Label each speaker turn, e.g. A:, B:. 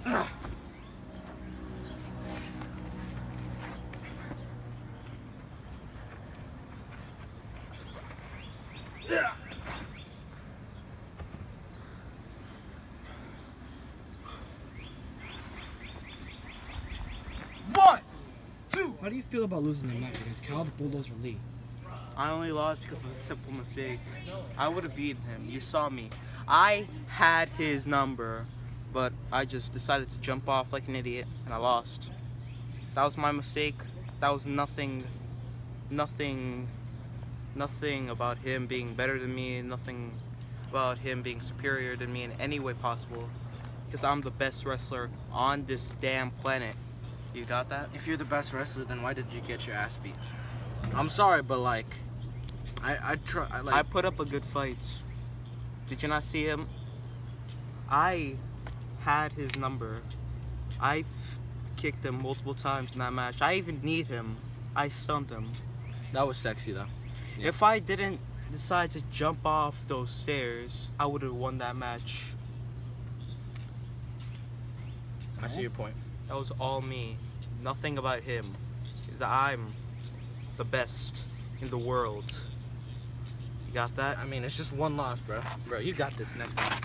A: One, two. How do you feel about losing the match against Kyle Bulldozer Lee?
B: I only lost because of a simple mistake. I would have beaten him. You saw me. I had his number, but I just decided to jump off like an idiot, and I lost. That was my mistake. That was nothing about him being better than me, nothing about him being superior than me in any way possible. Because I'm the best wrestler on this damn planet. You got that?
C: If you're the best wrestler, then why did you get your ass beat? I'm sorry, but like, I
B: put up a good fight. Did you not see him? I had his number. I kicked him multiple times in that match. I even kneed him. I stunned him.
C: That was sexy though. Yeah.
B: If I didn't decide to jump off those stairs, I would have won that match.
C: I see your point.
B: That was all me. Nothing about him. Because I'm the best in the world. You got that?
C: I mean, it's just one loss, bro. Bro, you got this next time.